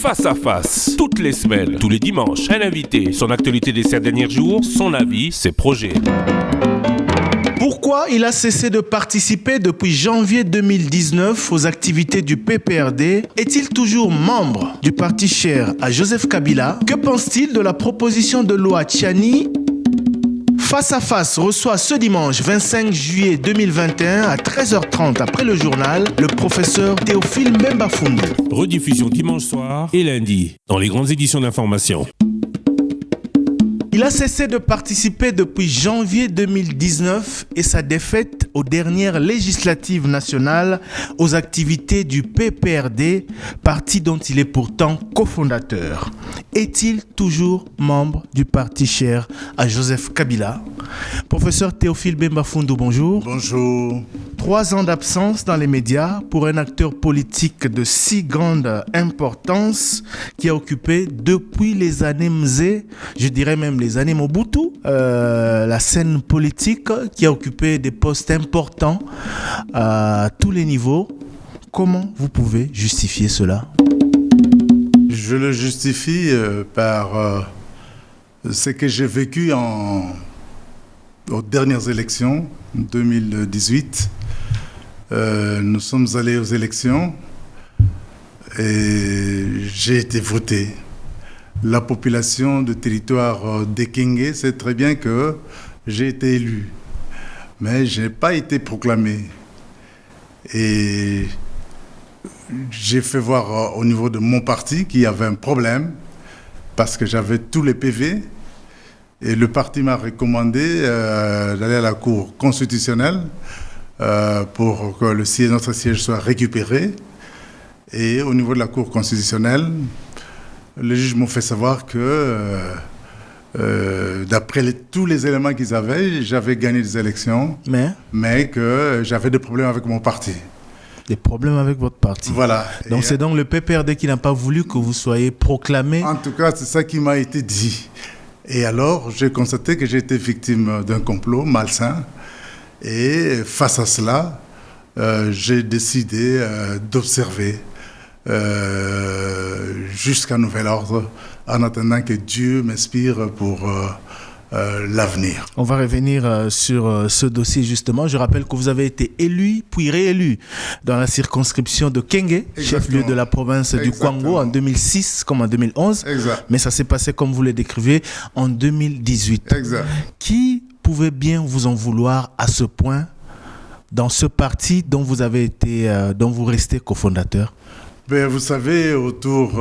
Face à face, toutes les semaines, tous les dimanches, un invité, son actualité des 7 derniers jours, son avis, ses projets. Pourquoi il a cessé de participer depuis janvier 2019 aux activités du PPRD? Est-il toujours membre du parti cher à Joseph Kabila? Que pense-t-il de la proposition de loi Tchiani? Face à face reçoit ce dimanche 25 juillet 2021 à 13h30 après le journal le professeur Théophile Mbemba-Fundu. Rediffusion dimanche soir et lundi dans les grandes éditions d'information. Il a cessé de participer depuis janvier 2019 et sa défaite aux dernières législatives nationales aux activités du PPRD, parti dont il est pourtant cofondateur. Est-il toujours membre du parti cher à Joseph Kabila? Professeur Théophile Mbemba-Fundu, bonjour. Bonjour. 3 ans d'absence dans les médias pour un acteur politique de si grande importance qui a occupé depuis les années Mzé, je dirais même les années Mobutu, la scène politique, qui a occupé des postes importants à tous les niveaux. Comment vous pouvez justifier cela? Je le justifie par ce que j'ai vécu aux dernières élections, 2018. Nous sommes allés aux élections et j'ai été voté. La population du territoire d'Ekenge sait très bien que j'ai été élu, mais je n'ai pas été proclamé. Et j'ai fait voir au niveau de mon parti qu'il y avait un problème parce que j'avais tous les PV et le parti m'a recommandé d'aller à la Cour constitutionnelle pour que notre siège soit récupéré. Et au niveau de la Cour constitutionnelle, les juges m'ont fait savoir que, d'après tous les éléments qu'ils avaient, j'avais gagné des élections, mais que j'avais des problèmes avec mon parti. Des problèmes avec votre parti. Voilà. Donc c'est donc le PPRD qui n'a pas voulu que vous soyez proclamé. En tout cas, c'est ça qui m'a été dit. Et alors, j'ai constaté que j'ai été victime d'un complot malsain. Et face à cela, j'ai décidé d'observer jusqu'à nouvel ordre, en attendant que Dieu m'inspire pour l'avenir. On va revenir sur ce dossier justement. Je rappelle que vous avez été élu puis réélu dans la circonscription de Kenge, chef-lieu de la province du Kwango en 2006 comme en 2011. Exact. Mais ça s'est passé comme vous le décrivez en 2018. Exact. Qui pouvait bien vous en vouloir à ce point dans ce parti dont vous avez été, dont vous restez cofondateur? Ben, vous savez, autour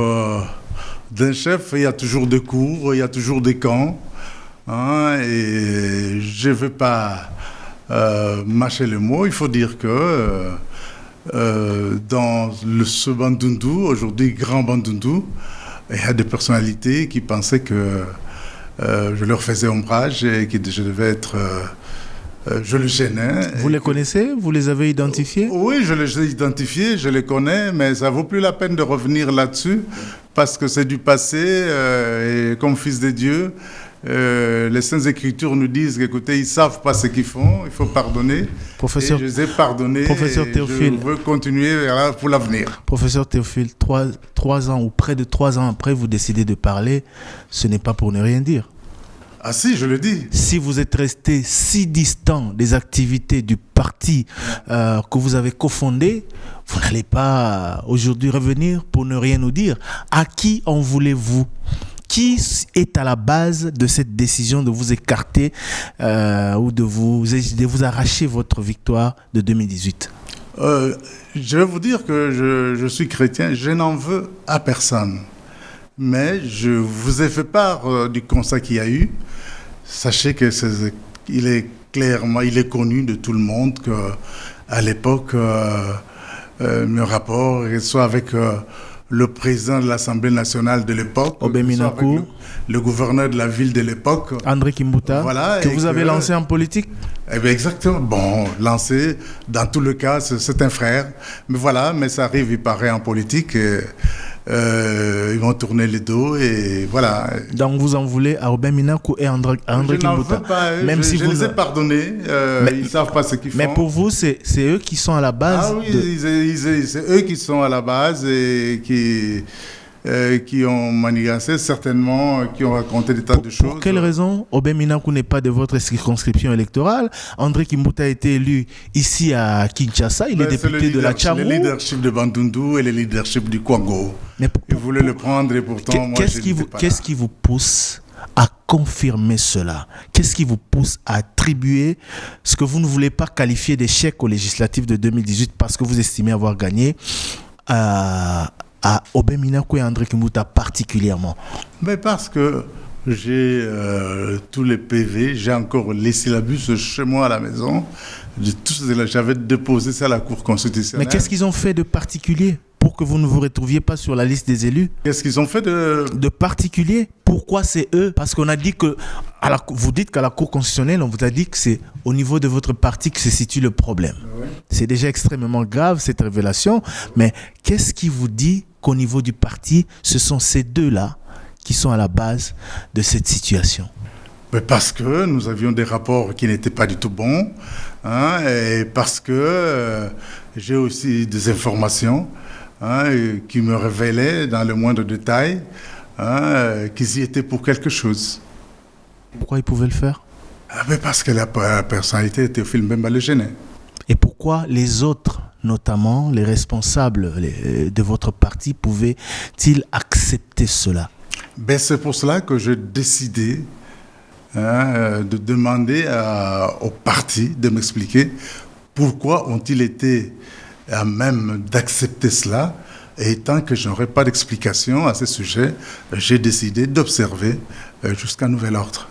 d'un chef, il y a toujours des cours, il y a toujours des camps. Et je ne veux pas mâcher les mots. Il faut dire que dans ce Bandundu, aujourd'hui grand Bandundu, il y a des personnalités qui pensaient que je leur faisais ombrage et que je devais être... je les gênais. Vous les connaissez? Vous les avez identifiés? Oui, je les ai identifiés, je les connais, mais ça ne vaut plus la peine de revenir là-dessus parce que c'est du passé et comme fils de Dieu, les Saintes Écritures nous disent qu'écoutez, ils ne savent pas ce qu'ils font, il faut pardonner. Professeur, et je les ai pardonnés. Professeur Théophile, je veux continuer pour l'avenir. Professeur Théophile, 3 ans ou près de 3 ans après, vous décidez de parler, ce n'est pas pour ne rien dire. Ah si, je le dis. Si vous êtes resté si distant des activités du parti que vous avez cofondé, vous n'allez pas aujourd'hui revenir pour ne rien nous dire. À qui en voulez-vous? Qui est à la base de cette décision de vous écarter ou de vous arracher votre victoire de 2018? Je vais vous dire que je suis chrétien, je n'en veux à personne. Mais je vous ai fait part du constat qu'il y a eu. Sachez qu'il est connu de tout le monde qu'à l'époque, mes rapports, soit avec le président de l'Assemblée nationale de l'époque, le gouverneur de la ville de l'époque, André Kimbuta, voilà, que vous avez lancé en politique. Eh bien exactement. Bon, lancé, dans tout le cas, c'est un frère. Mais voilà, mais ça arrive, il paraît en politique. Ils vont tourner les dos et voilà. Donc vous en voulez à Robin Minakou et André Kimbuta. Pas, même si je vous les ai pardonnés, ils ne savent pas ce qu'ils font. Mais pour vous, c'est eux qui sont à la base. Ah oui, c'est eux qui sont à la base et qui qui ont manigancé, certainement, qui ont raconté des tas de choses. Pour quelle raison Aubin Minakou n'est pas de votre circonscription électorale? André Kimbuta a été élu ici à Kinshasa, il est député de la Tchamou. Le leadership de Bandundu et le leadership du Congo. Ils voulaient le prendre et pourtant, moi, qu'est-ce qui vous pousse à confirmer cela? Qu'est-ce qui vous pousse à attribuer ce que vous ne voulez pas qualifier d'échec aux législatives de 2018 parce que vous estimez avoir gagné à Aubin Minakou et André Kimbuta particulièrement? Mais parce que j'ai tous les PV, j'ai encore les syllabus chez moi à la maison. J'avais déposé ça à la Cour constitutionnelle. Mais qu'est-ce qu'ils ont fait de particulier pour que vous ne vous retrouviez pas sur la liste des élus? Qu'est-ce qu'ils ont fait de particulier? Pourquoi c'est eux? Parce qu'on a dit que, vous dites qu'à la Cour constitutionnelle, on vous a dit que c'est au niveau de votre parti que se situe le problème. Oui. C'est déjà extrêmement grave cette révélation, mais qu'est-ce qui vous dit qu'au niveau du parti, ce sont ces deux-là qui sont à la base de cette situation? Mais parce que nous avions des rapports qui n'étaient pas du tout bons, et parce que j'ai aussi des informations qui me révélaient dans le moindre détail qu'ils y étaient pour quelque chose. Pourquoi ils pouvaient le faire? Mais parce que la personnalité de Théophile Mbemba le gênait. Et pourquoi les autres, notamment les responsables de votre parti, pouvaient-ils accepter cela? C'est pour cela que j'ai décidé de demander au parti de m'expliquer pourquoi ont-ils été à même d'accepter cela. Et tant que je n'aurai pas d'explication à ce sujet, j'ai décidé d'observer jusqu'à nouvel ordre.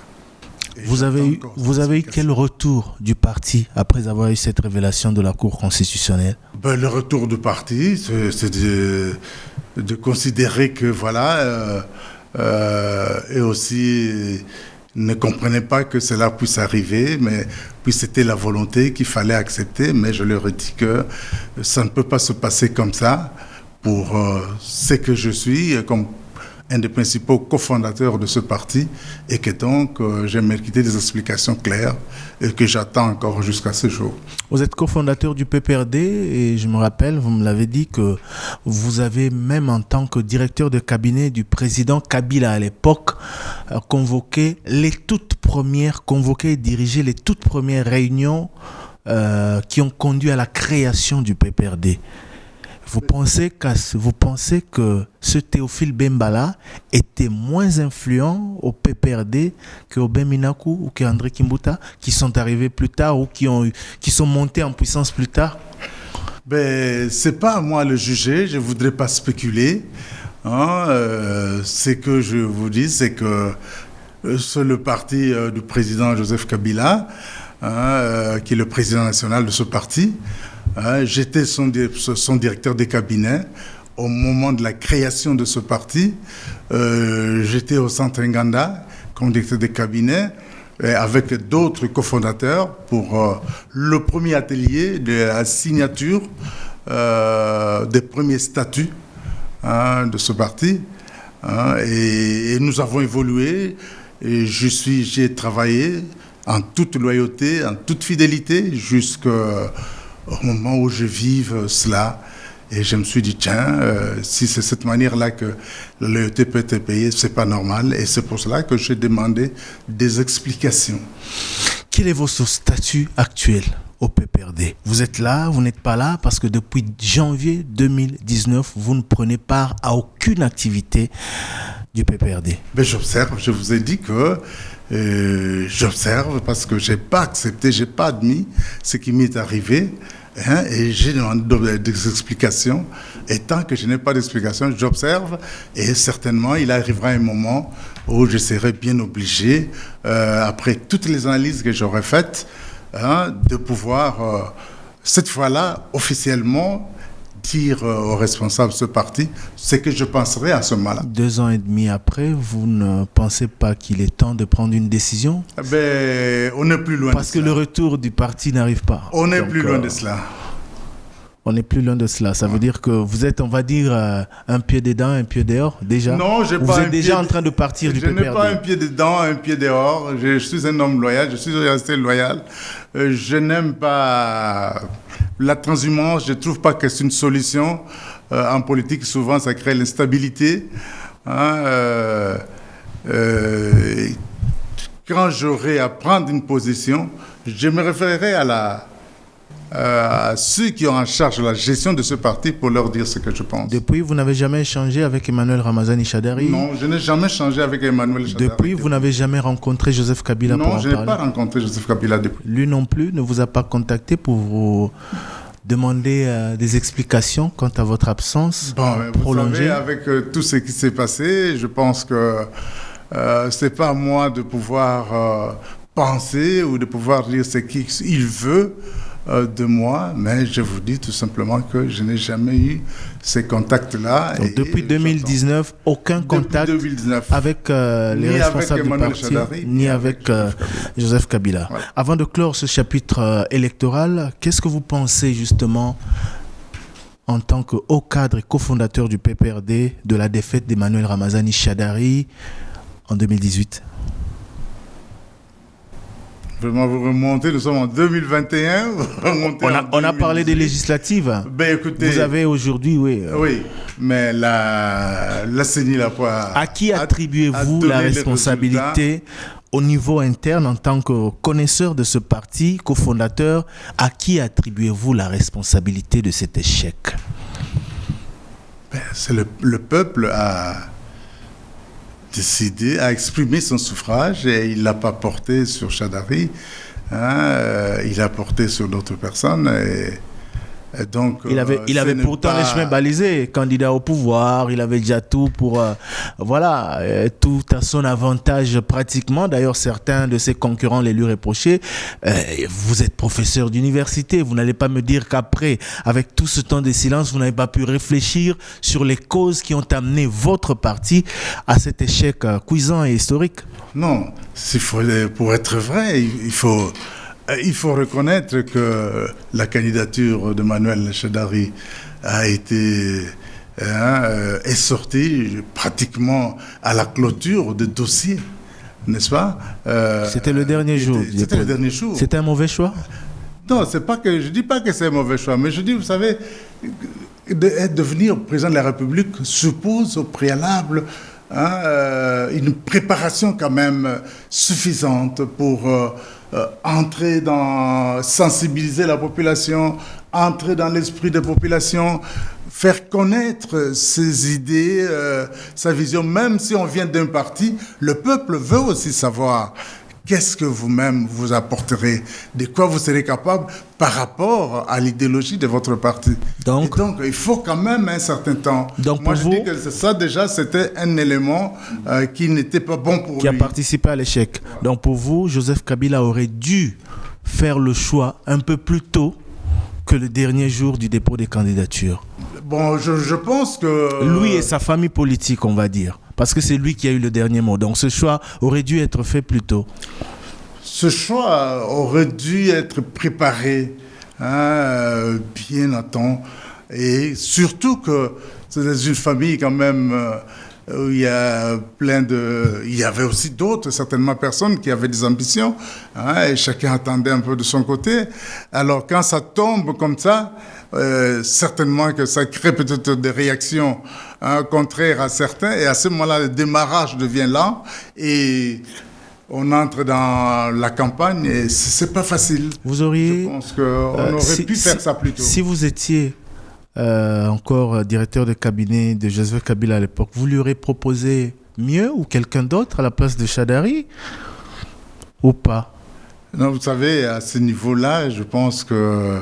Vous avez eu quel retour du parti après avoir eu cette révélation de la Cour constitutionnelle? Le retour du parti, c'est de considérer que voilà, et aussi ne comprenaient pas que cela puisse arriver, mais puis c'était la volonté qu'il fallait accepter. Mais je leur ai dit que ça ne peut pas se passer comme ça pour ce que je suis comme un des principaux cofondateurs de ce parti et que donc j'ai mérité des explications claires et que j'attends encore jusqu'à ce jour. Vous êtes cofondateur du PPRD et je me rappelle, vous me l'avez dit, que vous avez même en tant que directeur de cabinet du président Kabila à l'époque convoqué et dirigé les toutes premières réunions qui ont conduit à la création du PPRD. Vous pensez que ce Théophile Mbemba était moins influent au PPRD que Aubin Minakou ou que André Kimbuta, qui sont arrivés plus tard ou qui sont montés en puissance plus tard? C'est pas à moi de le juger, je voudrais pas spéculer. Ce que je vous dis, c'est que c'est le parti du président Joseph Kabila, qui est le président national de ce parti. J'étais son directeur de cabinet au moment de la création de ce parti. J'étais au Centre Nganda comme directeur de cabinet avec d'autres cofondateurs pour le premier atelier de la signature des premiers statuts de ce parti. Et nous avons évolué et j'ai travaillé en toute loyauté, en toute fidélité jusqu'au moment où je vive cela. Et je me suis dit, tiens, si c'est cette manière-là que la loyauté peut être payée, c'est pas normal. Et c'est pour cela que j'ai demandé des explications. Quel est votre statut actuel au PPRD? Vous êtes là, vous n'êtes pas là, parce que depuis janvier 2019, vous ne prenez part à aucune activité du PPRD. J'observe, je vous ai dit que j'observe parce que je n'ai pas accepté, je n'ai pas admis ce qui m'est arrivé. Et j'ai demandé des explications. Et tant que je n'ai pas d'explications, j'observe. Et certainement, il arrivera un moment où je serai bien obligé, après toutes les analyses que j'aurai faites, de pouvoir, cette fois-là, officiellement, dire aux responsables de ce parti ce que je penserai à ce moment-là. 2 ans et demi après, vous ne pensez pas qu'il est temps de prendre une décision? On n'est plus loin de cela. Parce que le retour du parti n'arrive pas. On n'est plus loin de cela. On n'est plus loin de cela. Ça veut dire que vous êtes, on va dire, un pied dedans, un pied dehors, déjà? Non, vous êtes déjà en train de partir du PPRD. Je n'ai pas un pied dedans, un pied dehors. Je suis un homme loyal, je suis resté loyal. Je n'aime pas la transhumance, je ne trouve pas que c'est une solution. en politique, souvent, ça crée l'instabilité. Hein, quand j'aurai à prendre une position, je me référerai à ceux qui ont en charge la gestion de ce parti pour leur dire ce que je pense. Depuis, vous n'avez jamais échangé avec Emmanuel Ramazani Shadary? Non, je n'ai jamais échangé avec Emmanuel Shadary. Depuis, vous n'avez jamais rencontré Joseph Kabila pour en parler? Non, je n'ai pas rencontré Joseph Kabila depuis. Lui non plus ne vous a pas contacté pour vous demander des explications quant à votre absence prolongée? Vous savez, avec tout ce qui s'est passé, je pense que ce n'est pas à moi de pouvoir penser ou de pouvoir dire ce qu'il veut de moi, mais je vous dis tout simplement que je n'ai jamais eu ces contacts-là. Donc, depuis 2019, aucun contact 2019, avec les responsables du parti, Shadary, ni avec Joseph Kabila. Voilà. Avant de clore ce chapitre électoral, qu'est-ce que vous pensez justement en tant que haut cadre et cofondateur du PPRD de la défaite d'Emmanuel Ramazani Shadary en 2018? Vraiment, vous remontez, nous sommes en 2021. On a parlé des législatives. Ben, écoutez, vous avez aujourd'hui, oui. Oui, mais la CENI l'a pas. À qui attribuez-vous la responsabilité au niveau interne en tant que connaisseur de ce parti, cofondateur? À qui attribuez-vous la responsabilité de cet échec? Ben, c'est le peuple a décidé, a exprimé son suffrage et il ne l'a pas porté sur Shadary, il l'a porté sur d'autres personnes. Et donc, il avait pourtant les chemins balisés, candidat au pouvoir, il avait déjà tout pour, tout à son avantage pratiquement. D'ailleurs, certains de ses concurrents les lui reprochaient. Vous êtes professeur d'université, vous n'allez pas me dire qu'après, avec tout ce temps de silence, vous n'avez pas pu réfléchir sur les causes qui ont amené votre parti à cet échec cuisant et historique. Non, pour être vrai, il faut reconnaître que la candidature de Emmanuel Shadary est sortie pratiquement à la clôture de dossiers, n'est-ce pas? C'était le dernier jour. C'était le dernier jour. C'était un mauvais choix? Non, je ne dis pas que c'est un mauvais choix, mais je dis, vous savez, devenir président de la République suppose au préalable une préparation quand même suffisante pour sensibiliser la population, entrer dans l'esprit des populations, faire connaître ses idées, sa vision. Même si on vient d'un parti, le peuple veut aussi savoir qu'est-ce que vous-même vous apporterez, de quoi vous serez capable par rapport à l'idéologie de votre parti. Donc, il faut quand même un certain temps. Donc moi, je dis que ça, déjà, c'était un élément qui n'était pas bon pour lui. Qui a participé à l'échec. Ouais. Donc, pour vous, Joseph Kabila aurait dû faire le choix un peu plus tôt que le dernier jour du dépôt des candidatures. Bon, je pense que... Lui et sa famille politique, on va dire. Parce que c'est lui qui a eu le dernier mot. Donc ce choix aurait dû être fait plus tôt. Ce choix aurait dû être préparé bien à temps. Et surtout que c'est dans une famille quand même où il y a il y avait aussi d'autres, certainement, personnes qui avaient des ambitions. Et chacun attendait un peu de son côté. Alors quand ça tombe comme ça, certainement que ça crée peut-être des réactions contraires à certains, et à ce moment-là, le démarrage devient lent et on entre dans la campagne et c'est pas facile. Vous auriez... Je pense qu'on aurait pu faire ça plus tôt. Si vous étiez encore directeur de cabinet de Joseph Kabila à l'époque, vous lui aurez proposé mieux ou quelqu'un d'autre à la place de Shadary ou pas? Non, vous savez, à ce niveau-là, je pense que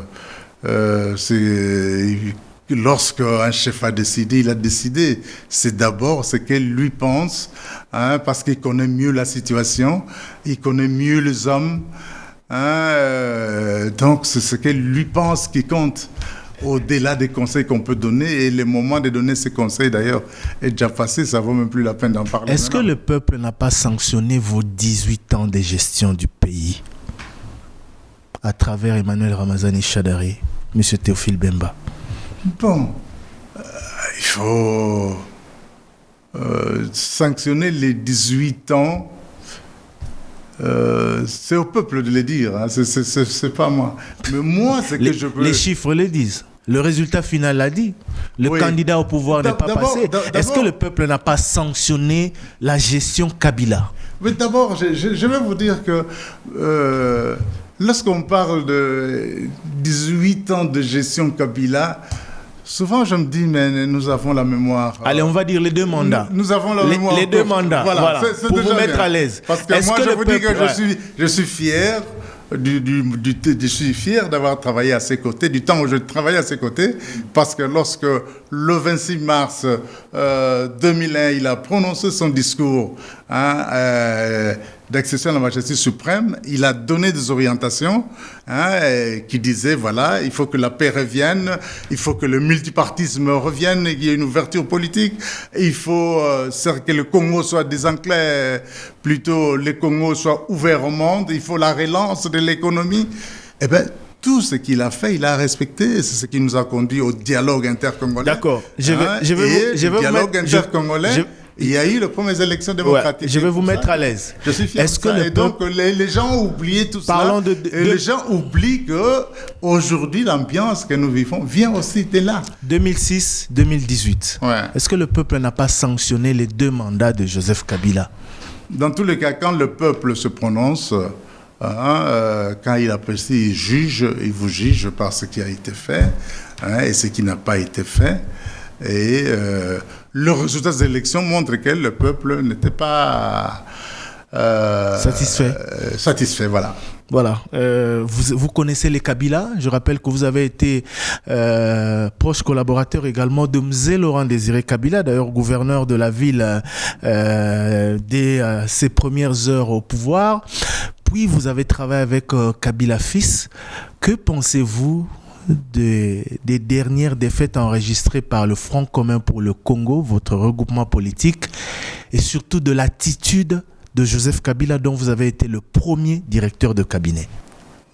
lorsque un chef a décidé, il a décidé. C'est d'abord ce qu'il lui pense, parce qu'il connaît mieux la situation, il connaît mieux les hommes. Donc, c'est ce qu'il lui pense qui compte, au-delà des conseils qu'on peut donner. Et le moment de donner ces conseils, d'ailleurs, est déjà passé. Ça ne vaut même plus la peine d'en parler. Est-ce que le peuple n'a pas sanctionné vos 18 ans de gestion du pays à travers Emmanuel Ramazani Shadary, M. Théophile Bemba? Bon, il faut sanctionner les 18 ans. C'est au peuple de le dire, c'est pas moi. Mais moi, c'est que je peux... Les chiffres le disent. Le résultat final l'a dit. Le candidat au pouvoir n'est pas passé. Est-ce que le peuple n'a pas sanctionné la gestion Kabila? Mais d'abord, je vais vous dire que lorsqu'on parle de 18 ans de gestion Kabila, souvent je me dis, mais nous avons la mémoire. Allez, on va dire les 2 mandats. Nous avons la mémoire. Les 2 mandats, voilà. C'est pour vous mettre bien à l'aise. Parce que moi, je vous dis que je suis fier. Je suis fier d'avoir travaillé à ses côtés, du temps où je travaillais à ses côtés, parce que lorsque le 26 mars 2001, il a prononcé son discours d'accession à la majesté suprême, il a donné des orientations qui disaient, voilà, il faut que la paix revienne, il faut que le multipartisme revienne, qu'il y ait une ouverture politique, il faut que le Congo soit désenclavé, plutôt les Congos soient ouverts au monde, il faut la relance de l'économie. Eh bien, tout ce qu'il a fait, il a respecté. C'est ce qui nous a conduit au dialogue intercongolais. D'accord. Je vais dialogue intercongolais. Il y a eu les premières élections démocratiques. Je vais vous mettre à l'aise. Je suis fier de ça. Et donc, les gens ont oublié tout ça. Les gens oublient qu'aujourd'hui, l'ambiance que nous vivons vient aussi de là. 2006-2018. Ouais. Est-ce que le peuple n'a pas sanctionné les 2 mandats de Joseph Kabila? Dans tous les cas, quand le peuple se prononce, quand il apprécie, il vous juge par ce qui a été fait et ce qui n'a pas été fait. Et le résultat des élections montre que le peuple n'était pas satisfait, voilà. Voilà. Vous connaissez les Kabila. Je rappelle que vous avez été proche collaborateur également de Mzee Laurent Désiré Kabila, d'ailleurs gouverneur de la ville dès ses premières heures au pouvoir. Puis vous avez travaillé avec Kabila fils. Que pensez-vous des dernières défaites enregistrées par le Front commun pour le Congo, votre regroupement politique, et surtout de l'attitude de Joseph Kabila, dont vous avez été le premier directeur de cabinet?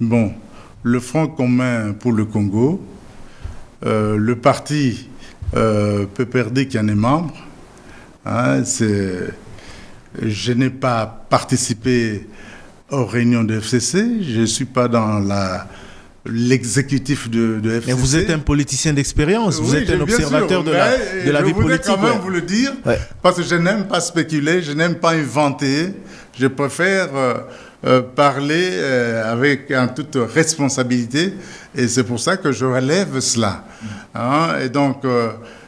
Bon, le Front commun pour le Congo, le parti PPRD qui en est membre, je n'ai pas participé aux réunions de FCC, je ne suis pas dans l'exécutif de FCC. Mais vous êtes un politicien d'expérience, vous êtes un observateur de la vie politique. Je voudrais quand même vous le dire, parce que je n'aime pas spéculer, je n'aime pas inventer, je préfère parler avec en toute responsabilité, et c'est pour ça que je relève cela. Et donc,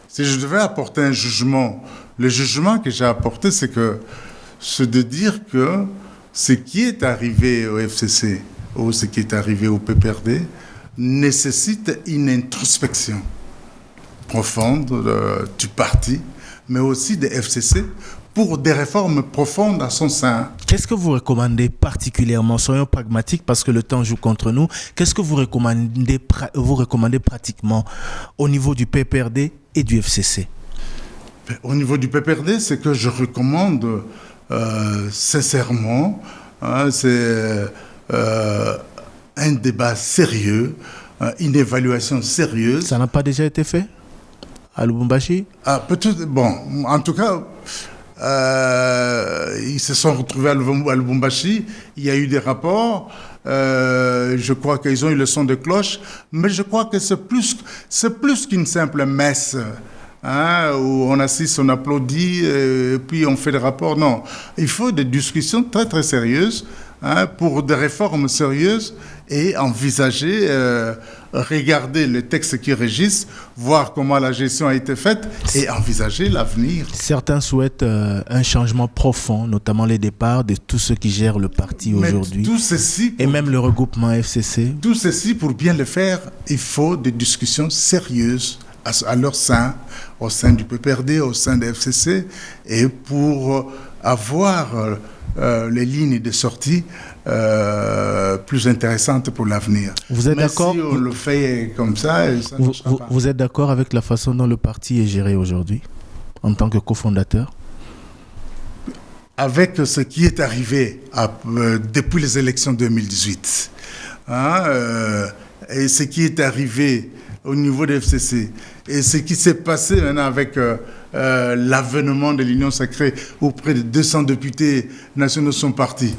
si je devais apporter un jugement, le jugement que j'ai apporté, c'est de dire que ce qui est arrivé au FCC, ou ce qui est arrivé au PPRD, nécessite une introspection profonde du parti, mais aussi des FCC, pour des réformes profondes à son sein. Qu'est-ce que vous recommandez particulièrement, soyons pragmatiques parce que le temps joue contre nous, qu'est-ce que vous recommandez pratiquement au niveau du PPRD et du FCC? Au niveau du PPRD, ce que je recommande sincèrement, c'est un débat sérieux, une évaluation sérieuse. Ça n'a pas déjà été fait à Lubumbashi? Peut-être, bon, en tout cas, ils se sont retrouvés à Lubumbashi, il y a eu des rapports, je crois qu'ils ont eu le son de cloche, mais je crois que c'est plus qu'une simple messe. Où on assiste, on applaudit, et puis on fait des rapports. Non, il faut des discussions très très sérieuses pour des réformes sérieuses et envisager, regarder les textes qui régissent, voir comment la gestion a été faite et envisager l'avenir. Certains souhaitent un changement profond, notamment les départs de tous ceux qui gèrent le parti aujourd'hui. Tout ceci et même le regroupement FCC. Tout ceci, pour bien le faire, il faut des discussions sérieuses à leur sein, au sein du PPRD, au sein des FCC, et pour avoir les lignes de sortie plus intéressantes pour l'avenir. Vous êtes d'accord? Si on le fait comme ça, vous êtes d'accord avec la façon dont le parti est géré aujourd'hui, en tant que cofondateur? Avec ce qui est arrivé depuis les élections 2018, et ce qui est arrivé au niveau des FCC, et ce qui s'est passé maintenant avec l'avènement de l'Union sacrée où près de 200 députés nationaux sont partis,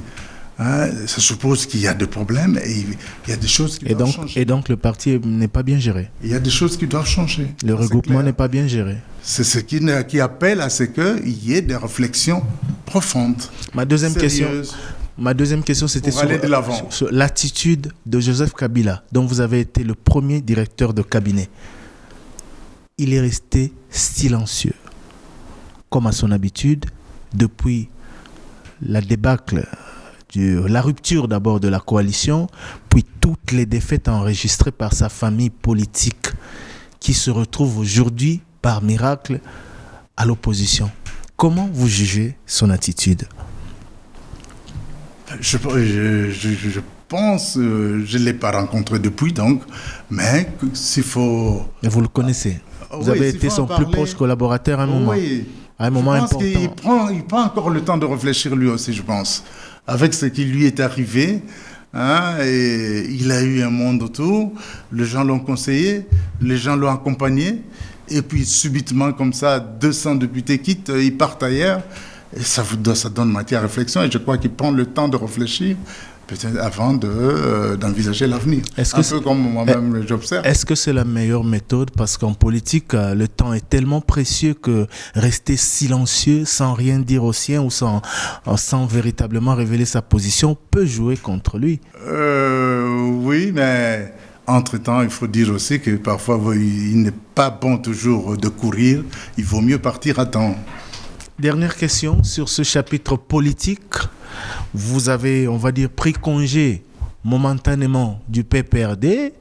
Ça suppose qu'il y a des problèmes et il y a des choses qui doivent changer. Et donc le parti n'est pas bien géré. Il y a des choses qui doivent changer. Le regroupement n'est pas bien géré. C'est ce qui appelle à ce qu'il y ait des réflexions profondes. Ma deuxième question, c'était sur l'attitude de Joseph Kabila, dont vous avez été le premier directeur de cabinet. Il est resté silencieux, comme à son habitude, depuis la débâcle, la rupture d'abord de la coalition, puis toutes les défaites enregistrées par sa famille politique, qui se retrouve aujourd'hui, par miracle, à l'opposition. Comment vous jugez son attitude ? Je pense, je ne l'ai pas rencontré depuis, donc, mais s'il faut... Mais vous le connaissez. Vous avez été son plus proche collaborateur à un moment. Oui. À un moment important. Il prend encore le temps de réfléchir lui aussi, je pense. Avec ce qui lui est arrivé, et il a eu un monde autour, les gens l'ont conseillé, les gens l'ont accompagné, et puis subitement, comme ça, 200 députés quittent, ils partent ailleurs. Et ça donne matière à réflexion, et je crois qu'il prend le temps de réfléchir peut-être avant d'envisager l'avenir. Peu comme moi-même j'observe. Est-ce que c'est la meilleure méthode? Parce qu'en politique, le temps est tellement précieux que rester silencieux sans rien dire aux siens ou sans véritablement révéler sa position peut jouer contre lui. Oui, mais entre-temps, il faut dire aussi que parfois, il n'est pas bon toujours de courir. Il vaut mieux partir à temps. Dernière question sur ce chapitre politique. Vous avez, on va dire, pris congé momentanément du PPRD.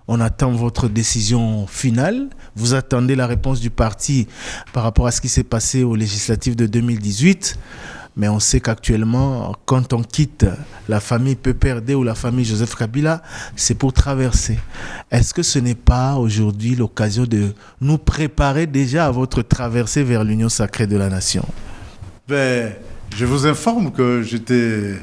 On attend votre décision finale. Vous attendez la réponse du parti par rapport à ce qui s'est passé aux législatives de 2018. Mais on sait qu'actuellement, quand on quitte la famille PPRD ou la famille Joseph Kabila, c'est pour traverser. Est-ce que ce n'est pas aujourd'hui l'occasion de nous préparer déjà à votre traversée vers l'Union sacrée de la nation? Je vous informe que j'étais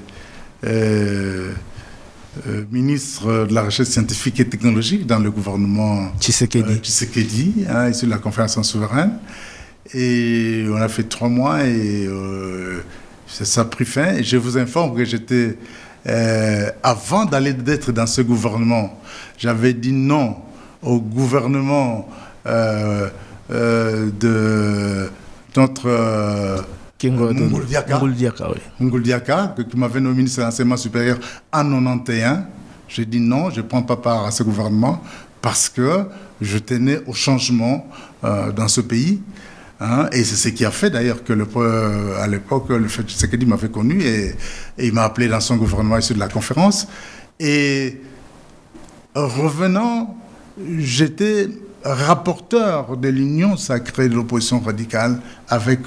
ministre de la Recherche scientifique et technologique dans le gouvernement Tshisekedi, issu de la conférence souveraine. Et on a fait 3 mois et ça a pris fin. Et je vous informe que j'étais, avant d'être dans ce gouvernement, j'avais dit non au gouvernement de notre... Ngouldjaka, qui m'avait nommé ministre de l'enseignement supérieur en 1991. J'ai dit non, je ne prends pas part à ce gouvernement parce que je tenais au changement dans ce pays. Et c'est ce qui a fait d'ailleurs que à l'époque, le fait Tshisekedi m'avait connu et il m'a appelé dans son gouvernement issu de la conférence. Et revenant, j'étais rapporteur de l'Union sacrée de l'opposition radicale avec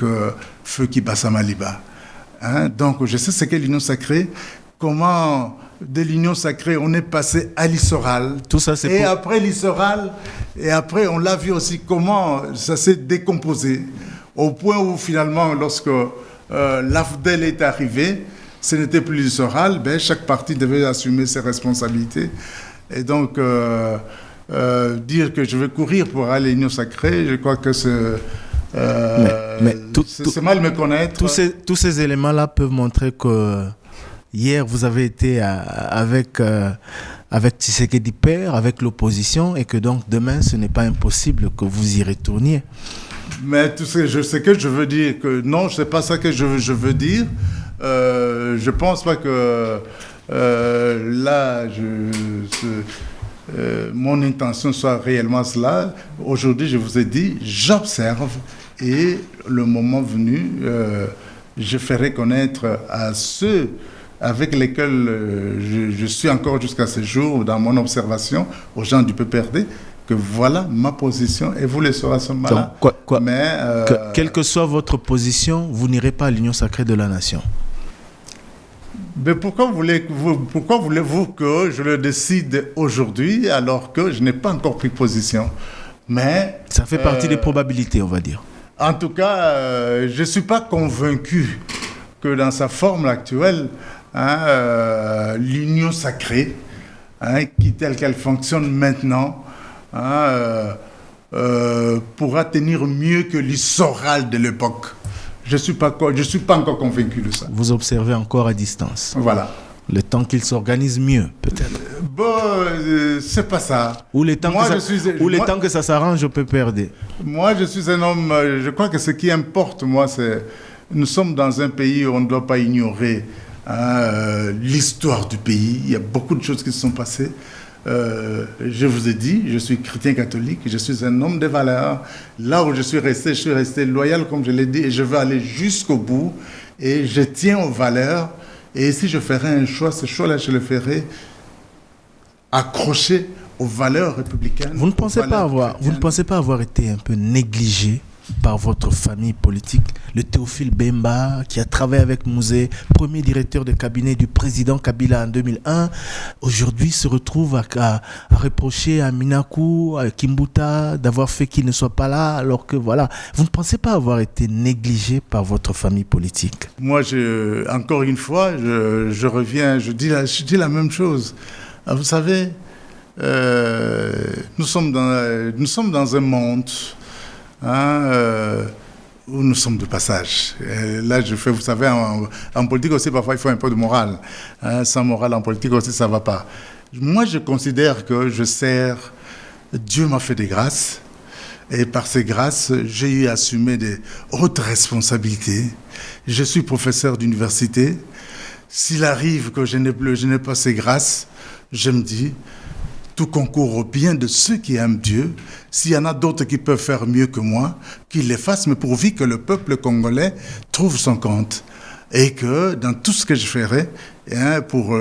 Feu Kibasa Maliba. Donc je sais ce qu'est l'Union sacrée, comment de l'Union sacrée on est passé à l'Issoral. Tout ça, c'est après l'Issoral, et après on l'a vu aussi comment ça s'est décomposé, au point où finalement lorsque l'AFDEL est arrivé, ce n'était plus l'Issoral, chaque parti devait assumer ses responsabilités. Et donc dire que je vais courir pour aller à l'Union sacrée, je crois que c'est mal me connaître. Tous ces éléments-là peuvent montrer que hier, vous avez été avec Tshisekedi père, avec l'opposition, et que donc demain, ce n'est pas impossible que vous y retourniez. Mais je sais que je veux dire que non, ce n'est pas ça que je veux dire. Je ne pense pas que là, mon intention soit réellement cela. Aujourd'hui, je vous ai dit, j'observe et le moment venu, je ferai connaître à ceux avec lesquels je suis encore jusqu'à ce jour dans mon observation, aux gens du PPRD, que voilà ma position et vous le saurez à ce moment-là. Mais quelle que soit votre position, vous n'irez pas à l'Union sacrée de la nation. Mais pourquoi voulez-vous que je le décide aujourd'hui alors que je n'ai pas encore pris position? Mais ça fait partie des probabilités, on va dire. En tout cas, je ne suis pas convaincu que dans sa forme actuelle, l'union sacrée, qui telle qu'elle fonctionne maintenant, pourra tenir mieux que l'Issoral de l'époque. Je suis pas encore convaincu de ça. Vous observez encore à distance. Voilà. Le temps qu'il s'organise mieux, peut-être. Bon, c'est pas ça. Ou le temps, temps que ça s'arrange au PPRD. Moi, je suis un homme, je crois que ce qui importe, moi, c'est... Nous sommes dans un pays où on ne doit pas ignorer l'histoire du pays. Il y a beaucoup de choses qui se sont passées. Je vous ai dit, je suis chrétien catholique, je suis un homme de valeurs. Là où je suis resté loyal, comme je l'ai dit, et je veux aller jusqu'au bout. Et je tiens aux valeurs. Et si je ferais un choix, ce choix-là, je le ferais accroché aux valeurs républicaines. Vous ne pensez pas avoir été un peu négligé par votre famille politique? Le Théophile Bemba, qui a travaillé avec Mouzé, premier directeur de cabinet du président Kabila en 2001, aujourd'hui se retrouve à reprocher à Minakou, à Kimbuta, d'avoir fait qu'il ne soit pas là, alors que voilà. Vous ne pensez pas avoir été négligé par votre famille politique? Moi, encore une fois, je reviens, je dis la même chose. Vous savez, nous sommes dans un monde où nous sommes de passage. Et là, vous savez, en politique aussi, parfois, il faut un peu de morale. Sans morale, en politique aussi, ça ne va pas. Moi, je considère que je sers... Dieu m'a fait des grâces. Et par ces grâces, j'ai eu à assumer des hautes responsabilités. Je suis professeur d'université. S'il arrive que je n'ai pas ces grâces, je me dis... Tout concourt au bien de ceux qui aiment Dieu. S'il y en a d'autres qui peuvent faire mieux que moi, qu'ils les fassent, mais pourvu que le peuple congolais trouve son compte. Et que dans tout ce que je ferai, pour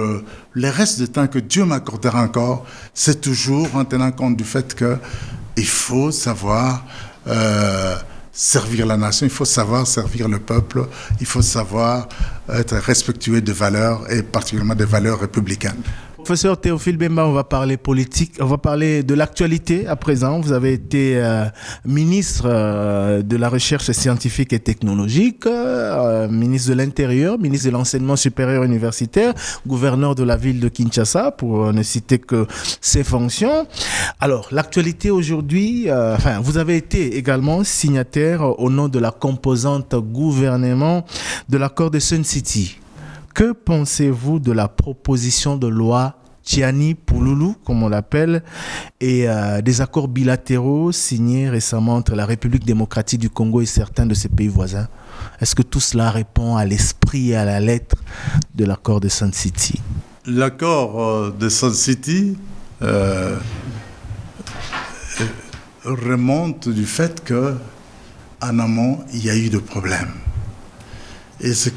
les restes du temps que Dieu m'accordera encore, c'est toujours en tenant compte du fait qu'il faut savoir servir la nation, il faut savoir servir le peuple, il faut savoir être respectueux des valeurs, et particulièrement des valeurs républicaines. Professeur Théophile Bemba, on va parler politique, on va parler de l'actualité à présent. Vous avez été ministre de la Recherche scientifique et technologique, ministre de l'Intérieur, ministre de l'Enseignement supérieur universitaire, gouverneur de la ville de Kinshasa, pour ne citer que ses fonctions. Alors, l'actualité aujourd'hui, vous avez été également signataire au nom de la composante gouvernement de l'accord de Sun City. Que pensez-vous de la proposition de loi Tiani Pouloulou, comme on l'appelle, et des accords bilatéraux signés récemment entre la République démocratique du Congo et certains de ses pays voisins? Est-ce que tout cela répond à l'esprit et à la lettre de l'accord de Sun City? L'accord de Sun City remonte du fait qu'en amont, il y a eu des problèmes. Et c'est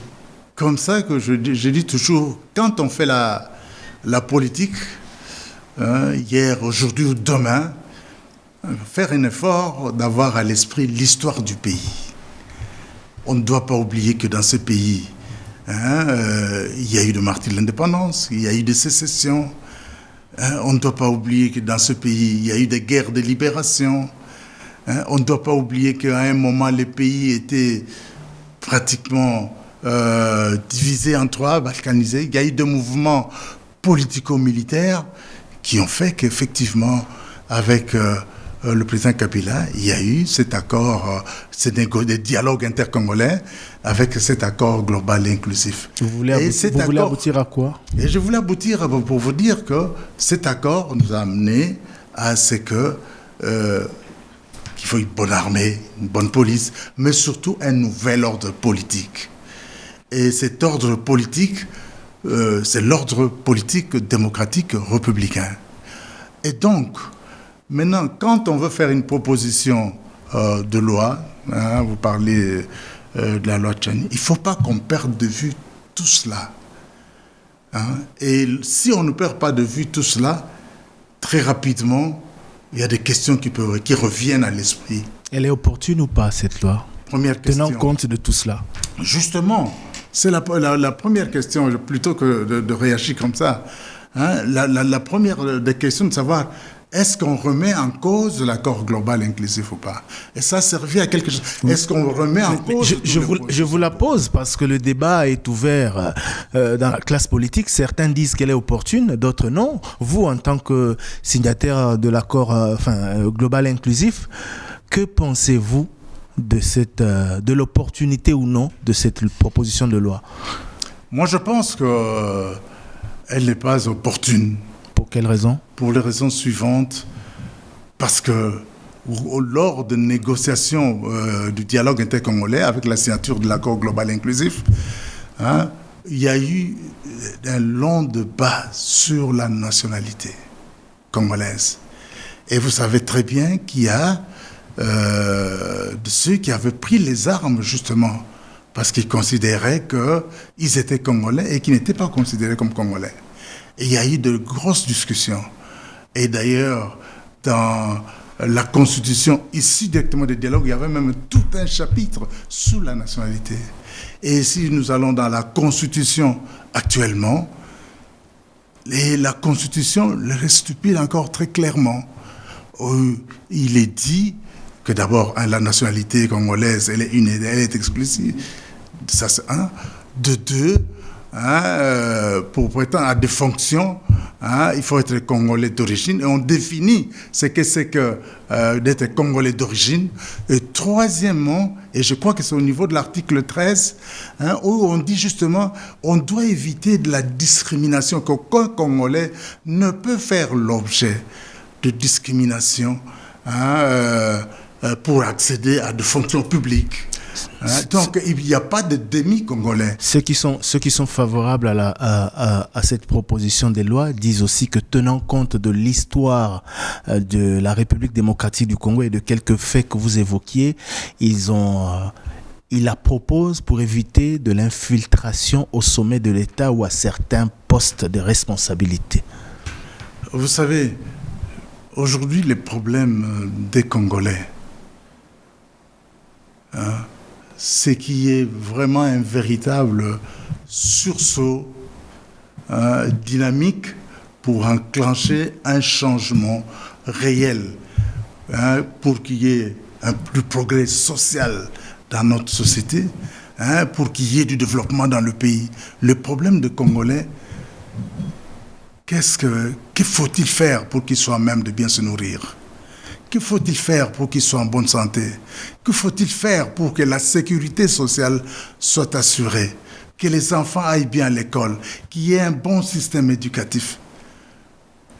comme ça que je dis toujours, quand on fait la politique, hier, aujourd'hui ou demain, faire un effort d'avoir à l'esprit l'histoire du pays. On ne doit pas oublier que dans ce pays, il y a eu le martyre de l'indépendance, il y a eu des sécessions. On ne doit pas oublier que dans ce pays, il y a eu des guerres de libération. On ne doit pas oublier qu'à un moment, les pays étaient pratiquement... divisé en trois, balkanisé. Il y a eu des mouvements politico-militaires qui ont fait qu'effectivement, avec le président Kabila, il y a eu cet accord, des dialogues intercongolais avec cet accord global et inclusif. Vous voulez aboutir à quoi? Et je voulais aboutir pour vous dire que cet accord nous a amené à ce qu'il faut une bonne armée, une bonne police, mais surtout un nouvel ordre politique. Et cet ordre politique, c'est l'ordre politique démocratique républicain. Et donc, maintenant, quand on veut faire une proposition de loi, vous parlez de la loi Tiani, il ne faut pas qu'on perde de vue tout cela. Et si on ne perd pas de vue tout cela, très rapidement, il y a des questions qui reviennent à l'esprit. Elle est opportune ou pas, cette loi? Première question. Tenant compte de tout cela. Justement, c'est la première question, plutôt que de réagir comme ça. La première des questions de savoir, est-ce qu'on remet en cause l'accord global inclusif ou pas? Et ça servit à quelque chose. Est-ce qu'on remet en cause... Je vous la pose parce que le débat est ouvert dans la classe politique. Certains disent qu'elle est opportune, d'autres non. Vous, en tant que signataire de l'accord global inclusif, que pensez-vous de l'opportunité ou non de cette proposition de loi? Moi, je pense que Elle n'est pas opportune. Pour quelle raison? Pour les raisons suivantes. Parce que lors de négociations du dialogue intercongolais avec la signature de l'accord global inclusif, il y a eu un long débat sur la nationalité congolaise. Et vous savez très bien qu'il y a de ceux qui avaient pris les armes justement parce qu'ils considéraient qu'ils étaient congolais et qu'ils n'étaient pas considérés comme congolais. Et il y a eu de grosses discussions. Et d'ailleurs, dans la constitution issue directement des dialogues, il y avait même tout un chapitre sur la nationalité. Et si nous allons dans la constitution actuellement, et la constitution le stipule encore très clairement. Il est dit que d'abord, la nationalité congolaise, elle est exclusive. Ça, c'est un. De deux, pour prétendre à des fonctions, il faut être congolais d'origine. Et on définit ce que c'est que d'être congolais d'origine. Et troisièmement, et je crois que c'est au niveau de l'article 13, où on dit justement, on doit éviter de la discrimination, qu'aucun Congolais ne peut faire l'objet de discrimination pour accéder à des fonctions publiques. Donc, il n'y a pas de demi-congolais. Ceux qui sont favorables à cette proposition de loi disent aussi que, tenant compte de l'histoire de la République démocratique du Congo et de quelques faits que vous évoquiez, ils la proposent pour éviter de l'infiltration au sommet de l'État ou à certains postes de responsabilité. Vous savez, aujourd'hui, les problèmes des Congolais, c'est qu'il y ait vraiment un véritable sursaut dynamique pour enclencher un changement réel, pour qu'il y ait un plus progrès social dans notre société, pour qu'il y ait du développement dans le pays. Le problème des Congolais, que faut-il faire pour qu'ils soient à même de bien se nourrir? Que faut-il faire pour qu'ils soient en bonne santé? Que faut-il faire pour que la sécurité sociale soit assurée? Que les enfants aillent bien à l'école? Qu'il y ait un bon système éducatif?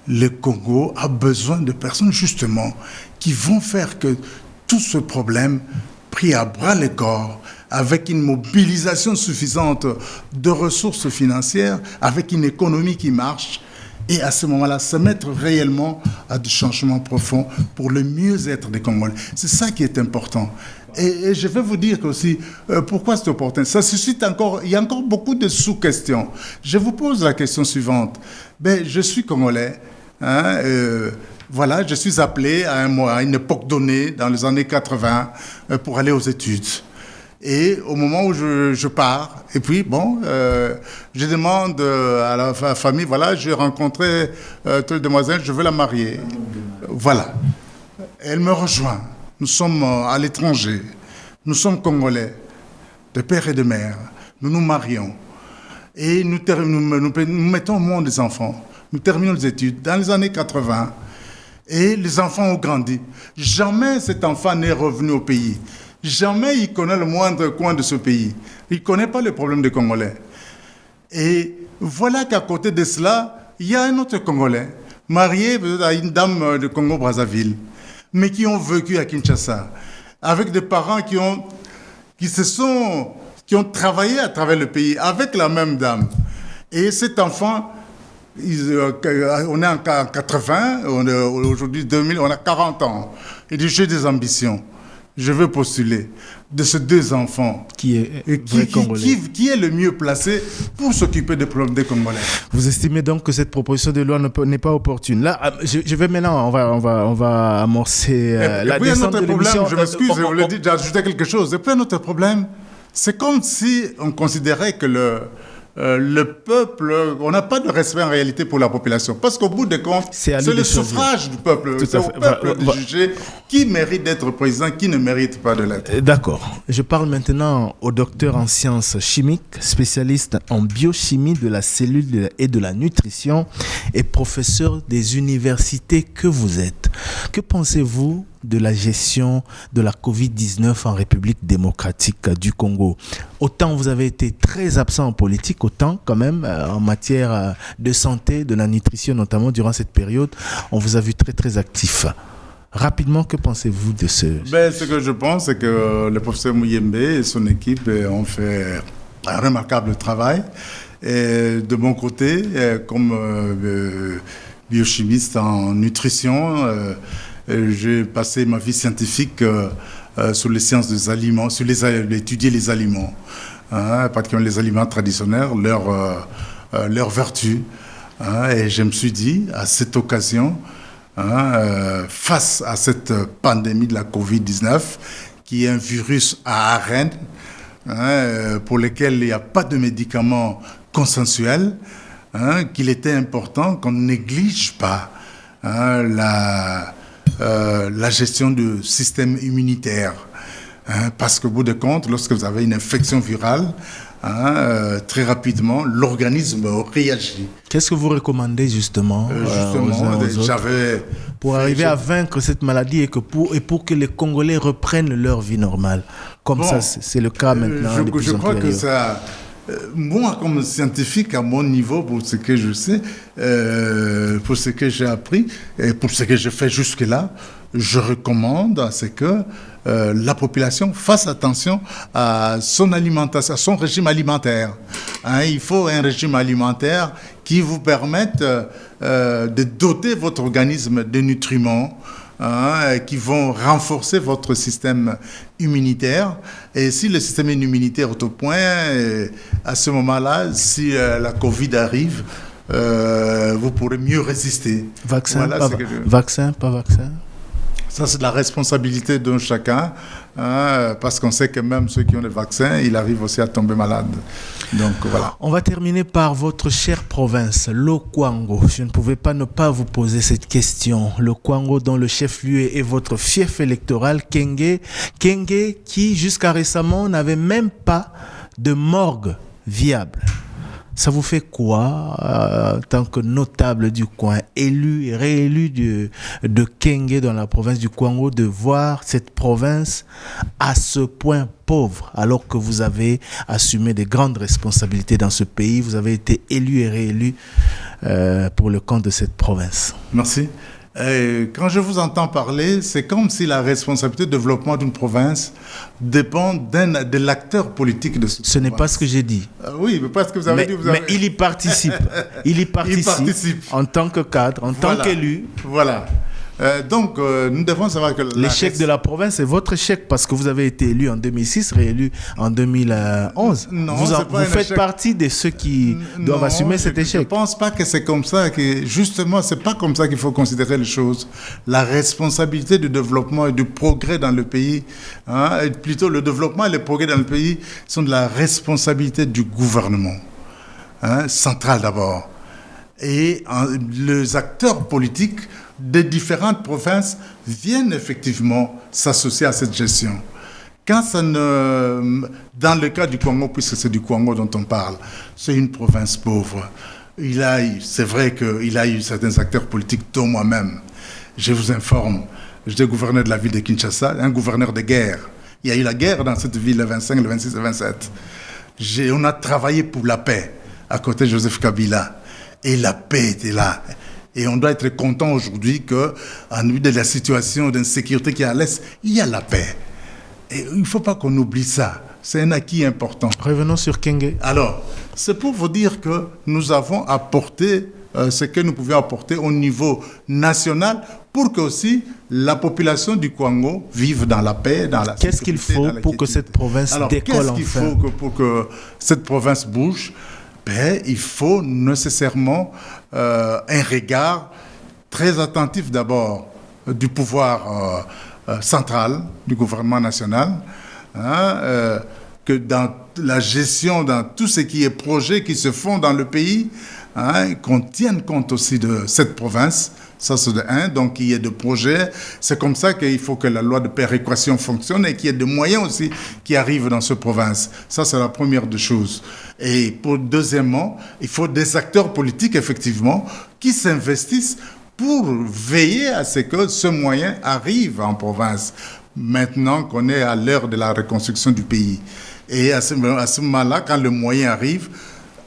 Le Congo a besoin de personnes justement qui vont faire que tout ce problème, pris à bras le corps, avec une mobilisation suffisante de ressources financières, avec une économie qui marche, et à ce moment-là, se mettre réellement à des changements profonds pour le mieux-être des Congolais. C'est ça qui est important. Et je vais vous dire aussi, pourquoi c'est opportun. Ça suscite il y a encore beaucoup de sous-questions. Je vous pose la question suivante. Je suis Congolais. Voilà, je suis appelé à une époque donnée, dans les années 80, pour aller aux études. Et au moment où je pars, et puis je demande à la famille, voilà, j'ai rencontré telle demoiselle, je veux la marier. Voilà. Elle me rejoint. Nous sommes à l'étranger. Nous sommes Congolais, de père et de mère. Nous nous marions. Et nous mettons au monde des enfants. Nous terminons les études dans les années 80. Et les enfants ont grandi. Jamais cet enfant n'est revenu au pays. Jamais il connaît le moindre coin de ce pays. Il ne connaît pas les problèmes des Congolais. Et voilà qu'à côté de cela, il y a un autre Congolais, marié à une dame de Congo-Brazzaville, mais qui ont vécu à Kinshasa, avec des parents qui ont travaillé à travers le pays, avec la même dame. Et cet enfant, on est en 80, aujourd'hui 2000, on a 40 ans. Il dit, j'ai des ambitions. Je veux postuler de ces deux enfants qui est le mieux placé pour s'occuper des problèmes des Congolais. Vous estimez donc que cette proposition de loi n'est pas opportune. Là, je vais maintenant, on va amorcer la descente de l'émission. Je m'excuse, je voulais dire, d'ajouter quelque chose. Et puis un autre problème, c'est comme si on considérait que le peuple, on n'a pas de respect en réalité pour la population. Parce qu'au bout des comptes, c'est le suffrage du peuple. C'est au peuple de juger qui mérite d'être président, qui ne mérite pas de l'être. D'accord. Je parle maintenant au docteur en sciences chimiques, spécialiste en biochimie de la cellule et de la nutrition et professeur des universités que vous êtes. Que pensez-vous de la gestion de la Covid-19 en République démocratique du Congo. Autant vous avez été très absent en politique, autant quand même en matière de santé, de la nutrition notamment durant cette période, on vous a vu très très actif. Rapidement, que pensez-vous de ce... Ce que je pense, c'est que le professeur Muyembe et son équipe ont fait un remarquable travail. Et de mon côté, comme biochimiste en nutrition, j'ai passé ma vie scientifique sur les sciences des aliments, sur étudier les aliments, particulièrement les aliments traditionnels, leurs vertus. Et je me suis dit, à cette occasion, face à cette pandémie de la Covid-19, qui est un virus à ARN, pour lequel il n'y a pas de médicaments consensuels, qu'il était important qu'on ne néglige pas la gestion du système immunitaire. Parce qu'au bout de compte, lorsque vous avez une infection virale, très rapidement, l'organisme réagit. Qu'est-ce que vous recommandez justement, pour arriver à vaincre cette maladie et pour que les Congolais reprennent leur vie normale, comme ça c'est le cas maintenant. Je crois que ça, moi comme scientifique à mon niveau, pour ce que je sais, pour ce que j'ai appris et pour ce que j'ai fait jusque-là, je recommande à ce que la population fasse attention à son alimentation, à son régime alimentaire. Il faut un régime alimentaire qui vous permette de doter votre organisme de nutriments qui vont renforcer votre système immunitaire. Et si le système immunitaire est au point, à ce moment-là, si la Covid arrive, vous pourrez mieux résister. Vaccin, vaccin, pas vaccin. Ça, c'est de la responsabilité d'un chacun, parce qu'on sait que même ceux qui ont le vaccin, ils arrivent aussi à tomber malades. Donc, voilà. On va terminer par votre chère province, le Kwango. Je ne pouvais pas ne pas vous poser cette question. Le Kwango, dont le chef-lieu est votre fief électoral, Kenge. Kenge, qui jusqu'à récemment n'avait même pas de morgue viable. Ça vous fait quoi, en tant que notable du coin, élu et réélu de Kenge dans la province du Kwango, de voir cette province à ce point pauvre, alors que vous avez assumé de grandes responsabilités dans ce pays, vous avez été élu et réélu pour le compte de cette province? Merci. Quand je vous entends parler, c'est comme si la responsabilité de développement d'une province dépend de l'acteur politique de cette province. Ce n'est pas ce que j'ai dit. Oui, mais pas ce que vous avez dit. Mais il y participe. Il y participe en tant que cadre, en tant qu'élu. Voilà. Donc, nous devons savoir que... L'échec de la province est votre échec parce que vous avez été élu en 2006, réélu en 2011. Non, vous faites partie de ceux qui doivent assumer cet échec. Je ne pense pas que c'est comme ça. Justement, ce n'est pas comme ça qu'il faut considérer les choses. La responsabilité du développement et du progrès dans le pays, et plutôt le développement et le progrès dans le pays, sont de la responsabilité du gouvernement. Central d'abord. Et les acteurs politiques des différentes provinces viennent effectivement s'associer à cette gestion. Quand dans le cas du Congo, puisque c'est du Congo dont on parle, c'est une province pauvre. C'est vrai qu'il a eu certains acteurs politiques, dont moi-même. Je vous informe, j'étais gouverneur de la ville de Kinshasa, un gouverneur de guerre. Il y a eu la guerre dans cette ville le 25, le 26 et le 27. On a travaillé pour la paix à côté de Joseph Kabila. Et la paix était là. Et on doit être content aujourd'hui qu'en vue de la situation d'insécurité qui est à l'Est, il y a la paix. Et il ne faut pas qu'on oublie ça. C'est un acquis important. Revenons sur Kenge. Alors, c'est pour vous dire que nous avons apporté ce que nous pouvions apporter au niveau national pour que aussi la population du Kwango vive dans la paix, dans la sécurité. Qu'est-ce qu'il faut pour que cette province décolle enfin? Qu'est-ce qu'il faut pour que cette province bouge? Il faut nécessairement un regard très attentif d'abord du pouvoir central, du gouvernement national, que dans la gestion, dans tout ce qui est projets qui se font dans le pays, qu'on tienne compte aussi de cette province. Ça, c'est de un. Donc, il y a des projets. C'est comme ça qu'il faut que la loi de péréquation fonctionne et qu'il y ait des moyens aussi qui arrivent dans cette province. Ça, c'est la première des choses. Et deuxièmement, il faut des acteurs politiques, effectivement, qui s'investissent pour veiller à ce que ce moyen arrive en province, maintenant qu'on est à l'heure de la reconstruction du pays. Et à ce moment-là, quand le moyen arrive,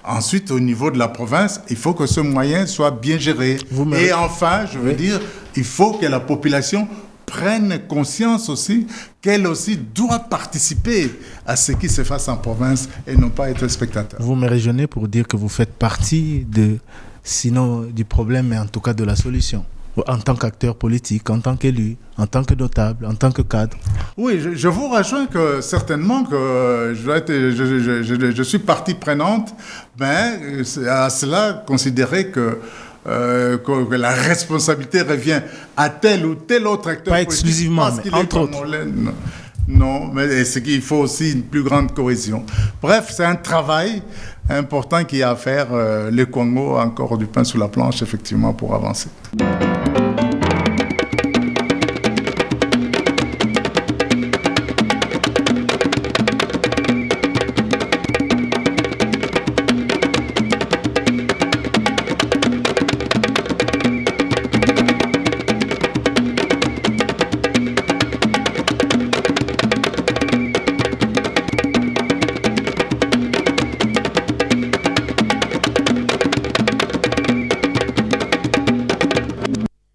ensuite, au niveau de la province, il faut que ce moyen soit bien géré. Et enfin, je veux dire, il faut que la population prenne conscience aussi qu'elle aussi doit participer à ce qui se passe en province et non pas être spectateur. Vous me rejoignez pour dire que vous faites partie sinon du problème, mais en tout cas de la solution. En tant qu'acteur politique, en tant qu'élu, en tant que notable, en tant que cadre. Oui, je vous rejoins que certainement que je suis partie prenante, mais à cela, considérer que la responsabilité revient à tel ou tel autre acteur pas politique. Exclusivement, mais entre autres. Non, mais c'est qu'il faut aussi une plus grande cohésion. Bref, c'est un travail important qu'il y a à faire. Le Congo a encore du pain sous la planche, effectivement, pour avancer.